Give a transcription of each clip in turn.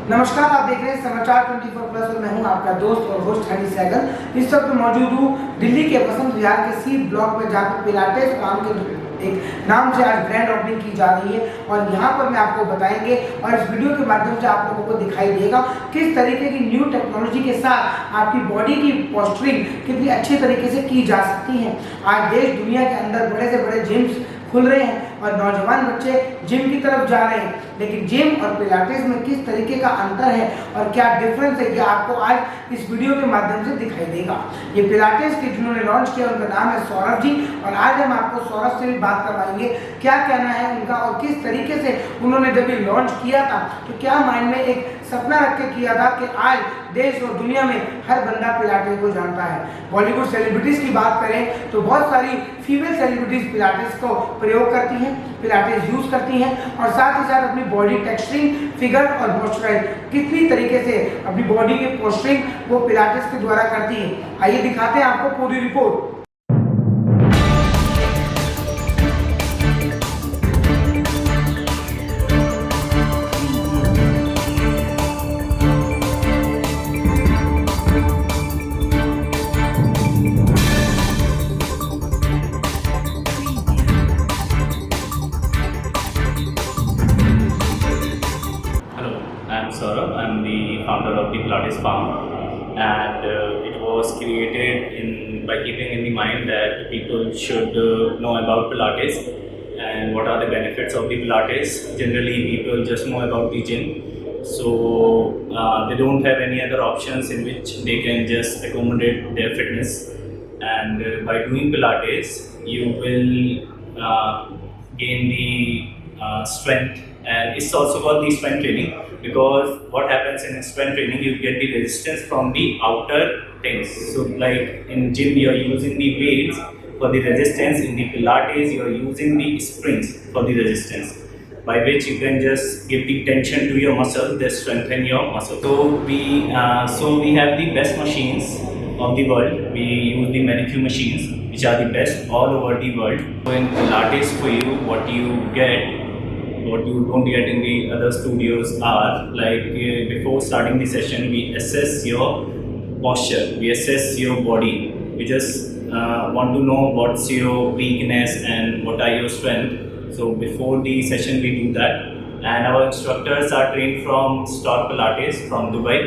नमस्कार, आप देख रहे हैं समाचार 24 प्लस और मैं हूं आपका दोस्त और होस्ट हनी सहगल। इस वक्त मौजूद हूं दिल्ली के बसंत विहार के सी ब्लॉक में, जहां पर पिलाटेस नाम के एक नाम से आज ग्रैंड ओपनिंग की जा रही है और यहां पर मैं आपको बताएंगे और इस वीडियो के माध्यम से आप लोगों को दिखाई देगा किस तरीके की न्यू टेक्नोलॉजी के साथ आपकी बॉडी की पोस्चरिंग कितनी अच्छी तरीके से की जा सकती है। आज देश दुनिया के अंदर बड़े से बड़े जिम्स खुल रहे हैं और नौजवान बच्चे जिम की तरफ जा रहे हैं, लेकिन जिम और पिलाटेस में किस तरीके का अंतर है और क्या डिफरेंस है, ये आपको आज इस वीडियो के माध्यम से दिखाई देगा। ये पिलाटेस के जिन्होंने लॉन्च किया उनका नाम है सौरभ जी और आज हम आपको सौरभ से भी बात करवाएंगे क्या कहना है उनका और किस तरीके से उन्होंने जब ये लॉन्च किया था तो क्या माइंड में एक सपना रख के किया था कि आज देश और दुनिया में हर बंदा पिलाटेस को जानता है। बॉलीवुड सेलिब्रिटीज की बात करें तो बहुत सारी फीमेल सेलिब्रिटीज पिलाटेस को प्रयोग करती हैं, पिलाटेस यूज करती हैं और साथ ही साथ अपनी बॉडी टेक्सचरिंग, फिगर और मॉइस्चराइज कितनी तरीके से अपनी बॉडी की पोस्चरिंग वो पिलाटेस के द्वारा करती हैं। आइए दिखाते हैं आपको पूरी report. I'm Saurabh. I'm the founder of the Pilates Farm, and it was created by keeping in the mind that people should know about Pilates and what are the benefits of the Pilates. Generally, people just know about the gym, so they don't have any other options in which they can just accommodate their fitness. And by doing Pilates, you will gain the strength. And it's also called the strength training because what happens in strength training, you get the resistance from the outer things. So like in gym you are using the weights for the resistance, in the Pilates you are using the springs for the resistance, by which you can just give the tension to your muscle, they strengthen your muscle. So we have the best machines of the world. We use the Manicure machines which are the best all over the world. So in Pilates for you, what you don't get in the other studios are like before starting the session we assess your posture, we assess your body, we just want to know what's your weakness and what are your strength. So before the session we do that, and our instructors are trained from Star Pilates from Dubai.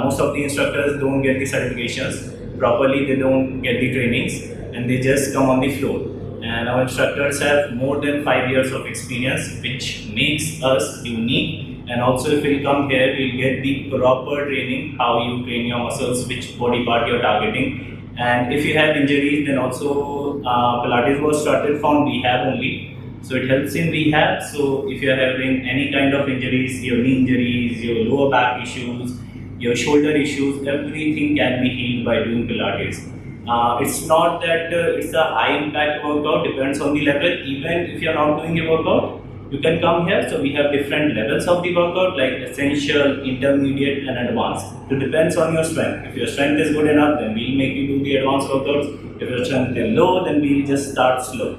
Most of the instructors don't get the certifications properly, they don't get the trainings and they just come on the floor. And our instructors have more than 5 years of experience, which makes us unique. And also if you come here, you'll get the proper training, how you train your muscles, which body part you're targeting. And if you have injuries, then also Pilates was started from rehab only. So it helps in rehab. So if you're having any kind of injuries, your knee injuries, your lower back issues, your shoulder issues, everything can be healed by doing Pilates. It's not that it's a high impact workout, depends on the level. Even if you're not doing a workout, you can come here. So we have different levels of the workout like essential, intermediate and advanced. So it depends on your strength. If your strength is good enough, then we'll make you do the advanced workouts. If your strength is low, then we'll just start slow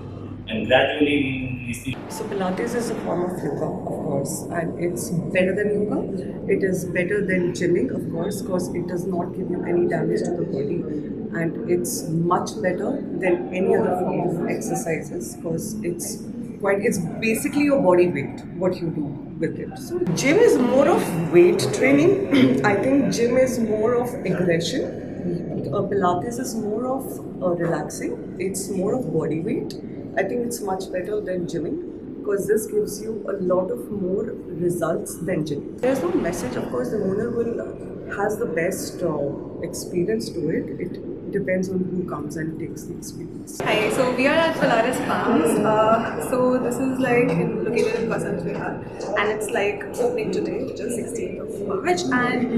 and gradually we'll increase the. So Pilates is a form of yoga, of course, and it's better than yoga. It is better than gymming, of course, because it does not give you any damage to the body, and it's much better than any other form of exercises because it's basically your body weight, what you do with it. So gym is more of weight training. I think gym is more of aggression. Pilates is more of relaxing. It's more of body weight. I think it's much better than gymming because this gives you a lot of more results than gymming. There's no message, of course. The owner has the best experience to it. It depends on who comes and takes the experience. Hi, so we are at Pilates Farms. So this is located in Vasant Vihar, and it's opening today, which is 16th of March, and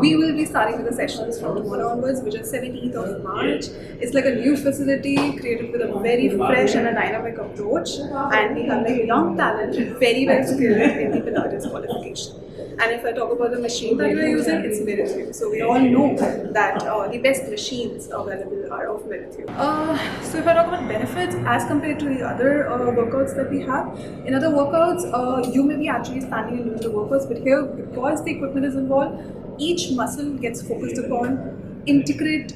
we will be starting with the sessions from tomorrow onwards, which is 17th of March. It's like a new facility created with a very fresh and a dynamic approach, and we have young talent, very well skilled in the Pilates qualification. And if I talk about the machine that we are using, it's Merithue. So we all know that the best machines available are of Merithue. So if I talk about benefits as compared to the other workouts that we have, in other workouts, you may be actually standing and doing the workouts, but here, because the equipment is involved, each muscle gets focused upon. Integrate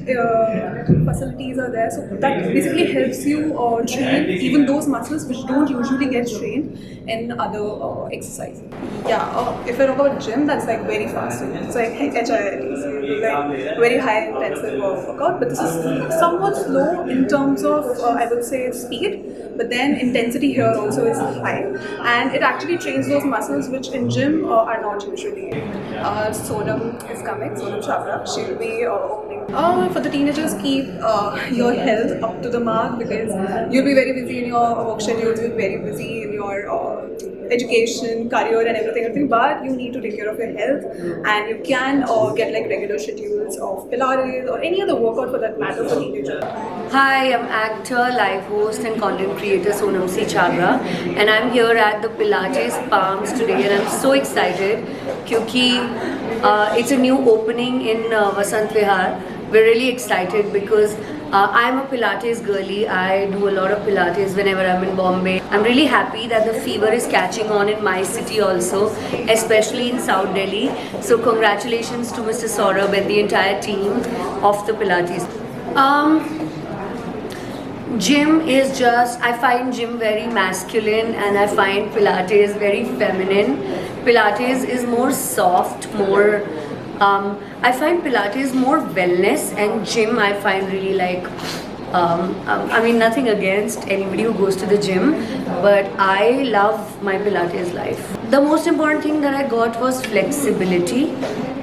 facilities are there, so that basically helps you train even those muscles which don't usually get trained in other exercises. Yeah, if I talk about gym, that's like very fast. It's like HIIT, so you do like very high intensive workout, but this is somewhat slow in terms of I would say speed, but then intensity here also is high, and it actually trains those muscles which in gym are not usually. Sonam is coming, Sonam Chhabra. She will be opening. For the teenagers, keep your health up to the mark, because you'll be very busy in your work schedules, you'll be very busy in your education, career and everything, but you need to take care of your health, and you can get like regular schedules of Pilates or any other workout for that matter for teenagers. Hi, I'm actor, live host and content creator Sonam Chhabra, and I'm here at the Pilates Palms today, and I'm so excited because it's a new opening in Vasant Vihar. We're really excited because I'm a Pilates girly. I do a lot of Pilates whenever I'm in Bombay. I'm really happy that the fever is catching on in my city also, especially in South Delhi. So congratulations to Mr. Saurabh and the entire team of the Pilates. Gym is just, I find gym very masculine and I find Pilates very feminine. Pilates is more soft, more I find Pilates more wellness, and gym I find really like I mean, nothing against anybody who goes to the gym, but I love my Pilates life. The most important thing that I got was flexibility.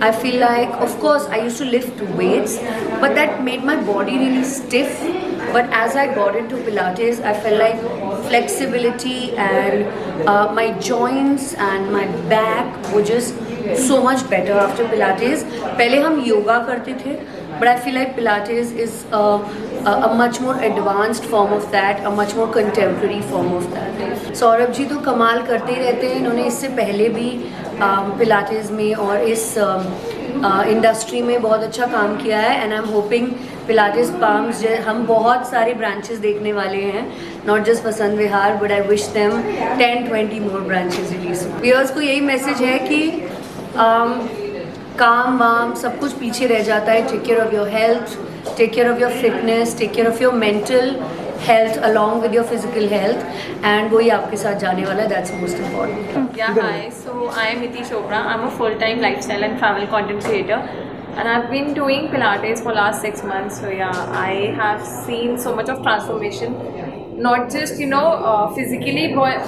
I feel like, of course, I used to lift weights, but that made my body really stiff. But as I got into Pilates, I felt like flexibility and my joints and my back were just so much better after Pilates. पहले हम योगा करते थे, but I feel like Pilates is a much more advanced form of that, a much more contemporary form of that. Saurabh ji तो कमाल करते ही रहते हैं. इन्होंने इससे पहले भी Pilates में और इस इंडस्ट्री में बहुत अच्छा काम किया है, and I am hoping Pilates Palms हम बहुत सारे ब्रांचेस देखने वाले हैं, not just Vasant Vihar, but I wish them 10-20 more branches release. Viewers को यही मैसेज है कि काम वाम सब कुछ पीछे रह जाता है. Take care of your health, take care of your fitness, take care of your mental health along with your physical health, and वही आपके साथ जाने वाला है. That's most important. Yeah, hi. So I am Niti Chopra. I'm a full-time lifestyle and travel content creator, and I've been doing Pilates for last 6 months. So yeah, I have seen so much of transformation, not just physically,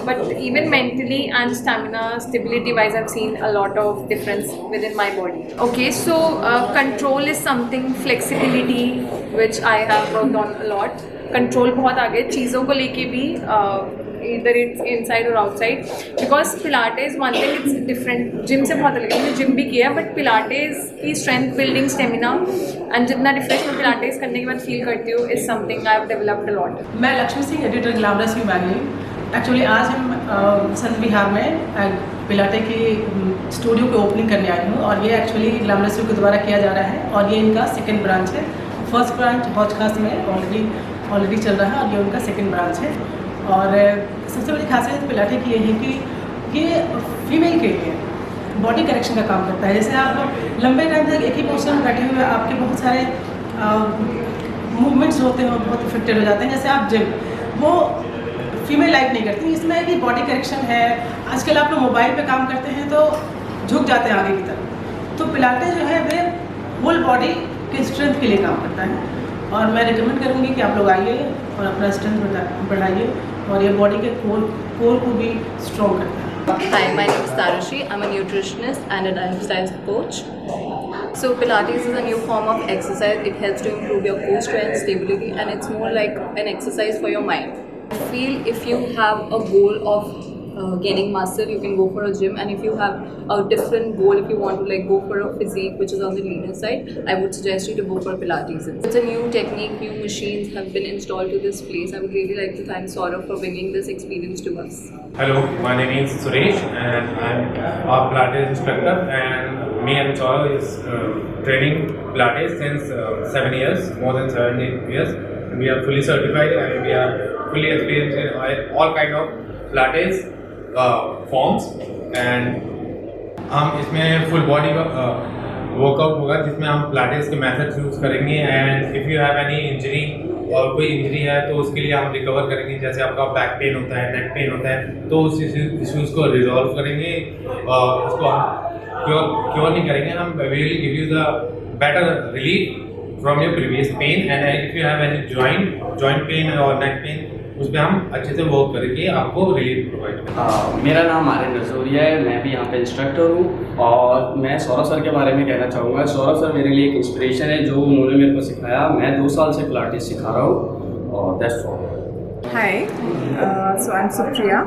but even mentally and stamina, stability wise. I've seen a lot of difference within my body. Okay, so control is something, flexibility which I have worked on a lot. Control बहुत आगे चीज़ों को लेके भी इधर it's inside और outside, because Pilates one thing it's different. Gym से बहुत अलग है, मैंने जिम भी किया है, बट पिलाटेस की स्ट्रेंथ बिल्डिंग, स्टेमिना एंड जितना रिफ्रेश में पिलाटेस करने के बाद फील करती हूँ is something I have developed a lot. मैं लक्ष्मी सिंह, एडिटर ग्लैमरस की मैगजीन. एक्चुअली आज हम संत विहार में पिलाटे की स्टूडियो की ओपनिंग करने आई हूँ, और ये एक्चुअली ग्लैमरस के द्वारा किया जा रहा है, और ये इनका सेकंड ब्रांच है. फर्स्ट ब्रांच हौज खास में ऑलरेडी चल रहा है, और ये उनका सेकंड ब्रांच है. और सबसे बड़ी खासियत पिलाटे की ये है कि ये फीमेल के लिए बॉडी करेक्शन का काम करता है. जैसे आप लंबे टाइम तक एक ही पोस्चर में बैठे हुए आपके बहुत सारे मूवमेंट्स होते हैं, बहुत इफेक्टेड हो जाते हैं. जैसे आप जिम, वो फीमेल लाइक नहीं करती. इसमें भी बॉडी करेक्शन है. आजकल आप लोग मोबाइल पे काम करते हैं तो झुक जाते हैं आगे की तरफ, तो पिलाटे जो है वे होल बॉडी के स्ट्रेंथ के लिए काम करता है. और मैं रिकमेंड करूँगी कि आप लोग आइए और अपना स्ट्रेंथ बढ़ाइए, और ये बॉडी के कोर को भी स्ट्रॉन्ग करता है. Hi, my name is Tarushi. I'm a nutritionist and a lifestyle coach. So Pilates is a new form of exercise. It helps to improve your core strength, stability, and it's more like an exercise for your mind. I feel if you have a goal of gaining muscle, you can go for a gym. And if you have a different goal, if you want to like go for a physique which is on the leaner side, I would suggest you to go for Pilates. It's a new technique, new machines have been installed to this place. I would really like to thank Saurav for bringing this experience to us. Hello, my name is Suresh and I'm a Pilates instructor, and me and Saurav is training Pilates since 7 years, more than 7 years. We are fully certified and we are fully experienced in all kind of Pilates forms, and हम इसमें full body का workout होगा जिसमें हम Pilates के methods use करेंगे. And if you have any injury और कोई इंजरी है तो उसके लिए हम रिकवर करेंगे. जैसे आपका बैक पेन होता है, नेक पेन होता है, तो उस इश्यूज़ को रिजॉल्व करेंगे और उसको हम क्योर नहीं करेंगे. हम will give you the better relief from your previous pain. And if you have any joint pain और नेक पेन, उस पर हम अच्छे से वर्क करके आपको रिलीफ प्रोवाइड करेंगे. मेरा नाम आर्यन रजौरिया है, मैं भी यहाँ पे इंस्ट्रक्टर हूँ और मैं सौरभ सर के बारे में कहना चाहूँगा. सौरभ सर मेरे लिए एक इंस्पिरेशन है जो उन्होंने मेरे को सिखाया. मैं 2 साल से पिलाटेस सिखा रहा हूँ और that's all. Hi, so I'm Supriya.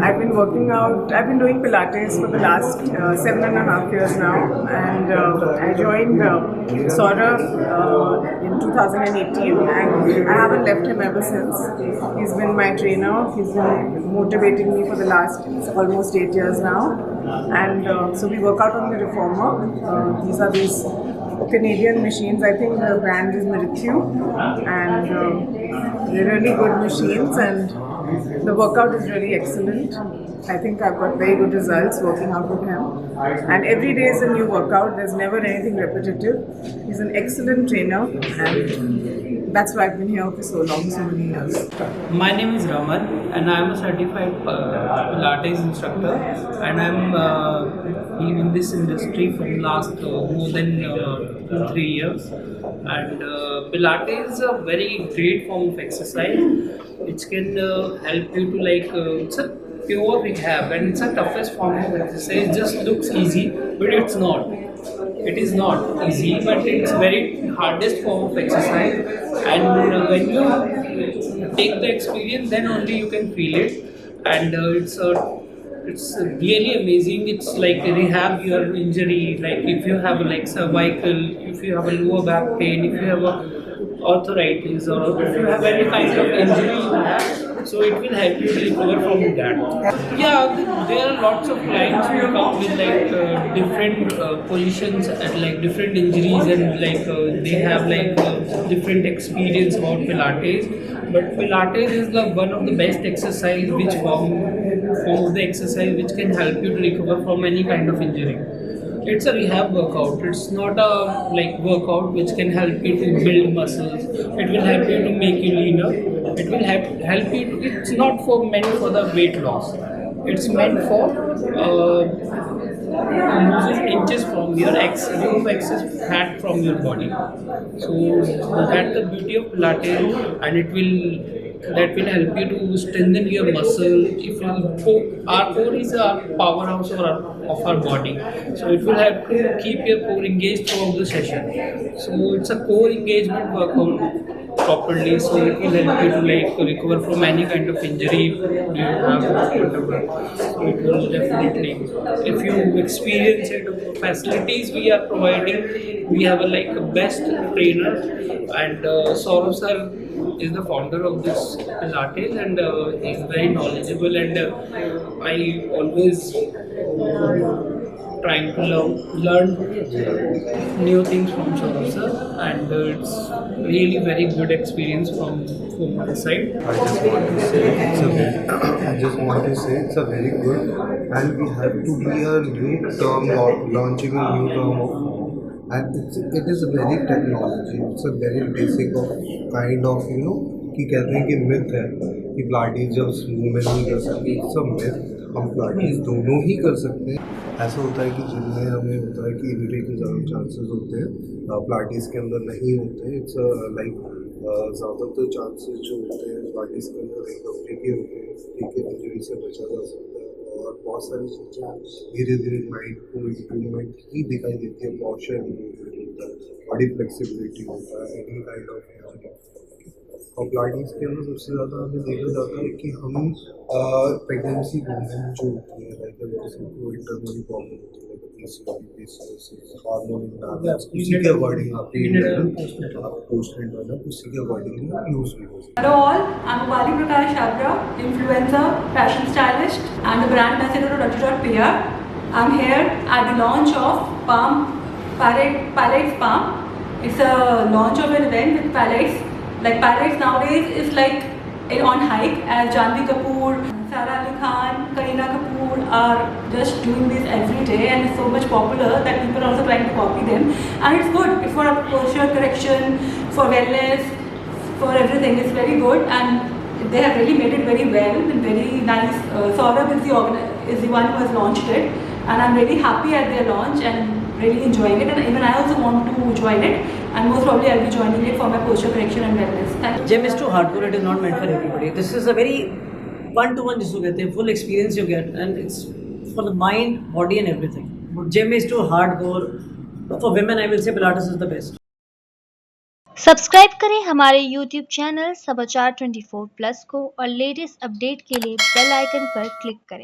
I've been doing Pilates for the last 7.5 years now, and I joined Saurav in 2018, and I haven't left him ever since. He's been my trainer. He's been motivating me for the last almost 8 years now, and so we work out on the Reformer. These are these Canadian machines. I think the brand is Mrityu, and they're really good machines, and the workout is really excellent. I think I've got very good results working out with him, and every day is a new workout. There's never anything repetitive. He's an excellent trainer, and that's why I've been here for so long, so many years. My name is Raman, and I am a certified Pilates instructor, and I'm in this industry for the last more than 2-3 years. And Pilates is a very great form of exercise which can help you to it's a pure rehab, and it's the toughest form of exercise. It just looks easy, but it's not. It is not easy, but it's very hardest form of exercise. And when you take the experience, then only you can feel it. And it's really amazing. It's like rehab your injury. Like if you have cervical, if you have a lower back pain, if you have a arthritis, or if you have any kind of injury you have, so it will help you to recover from that. Yeah, there are lots of clients who come with different positions and different injuries, and they have different experience about Pilates. But Pilates is one of the best exercise, which form of the exercise which can help you to recover from any kind of injury. It's a rehab workout. It's not a workout which can help you to build muscles. It will help you to make you leaner. It will help you to, it's not meant for the weight loss. It's meant for losing inches from your remove excess fat from your body. So that's the beauty of Pilates, and that will help you to strengthen your muscle. Our core is our powerhouse of our body, so it will help to keep your core engaged throughout the session. So it's a core engagement workout properly, so it will help you to recover from any kind of injury you have, whatever. So it will definitely, if you experience it, facilities we are providing, we have a best trainer, and Saurav sir is the founder of this Pilates, and he is very knowledgeable, and I always trying to learn new things from Saurav sir, and it's really very good experience from my side. I just want to say it's a very good, and we have to be a new term of launching a new term of, and it is a very technology. It's a very basic of kind of कि कहते हैं कि myth है कि Pilates जब women नहीं कर सकती. It's a myth. हम पिलाटीज दोनों ही कर सकते हैं. ऐसा होता है कि जिनमें हमें होता है कि इंजरी के ज़्यादा चांसेस होते हैं, पिलाटीज के अंदर नहीं होते. इट्स ज़्यादातर चांसेस जो होते हैं पिलाटीज के अंदर रिकवरी के होते हैं, ठीक है, इंजरी से बचा जा सकता है. और बहुत सारी चीज़ें धीरे धीरे माइंड को इम्प्रूवमेंट ही दिखाई देती है. पॉस्चर इम्प्रूवमेंट होता है, बॉडी फ्लेक्सिबिलिटी होता है, एनी काइंड ऑफ और पिलाटेस के अंदर सबसे ज़्यादा हमें देखा जाता है कि हम प्रेगनेंसी वुमेन जो होती है लाइक अगर किसी को इंटरनल प्रॉब्लम होती है लाइक पीसीओडी हार्मोन इम्बैलेंस उसी के अकॉर्डिंग आप पोस्ट इंटरनल उसी के अकॉर्डिंग यूज़ भी हो सकते Hello all, I'm Upali Prakash Chabra, influencer, fashion stylist and the brand ambassador of Rati.PR. I'm here at the launch of Palettes Palm. It's a launch of an event with Palettes. Like Palettes nowadays is like on hike as Janhvi Kapoor, Sara Ali Khan, Kareena Kapoor are just doing this every day and it's so much popular that people are also trying to copy them. And it's good. It's for posture correction, for wellness, for everything. It's very good and they have really made it very well and very nice. Saurabh is the one who has launched it and I'm really happy at their launch and really enjoying it, and even I also want to join it and most probably I'll be joining it for my posture correction and wellness. Thank you. Gym is too hardcore, it is not meant for everybody. This is a very one-to-one जिसको कहते हैं, full experience you get and it's for the mind, body and everything. But gym is too hardcore. For women I will say Pilates is the best. Subscribe करें हमारे YouTube channel समाचार 24+ को और latest update के लिए bell icon पर click करें।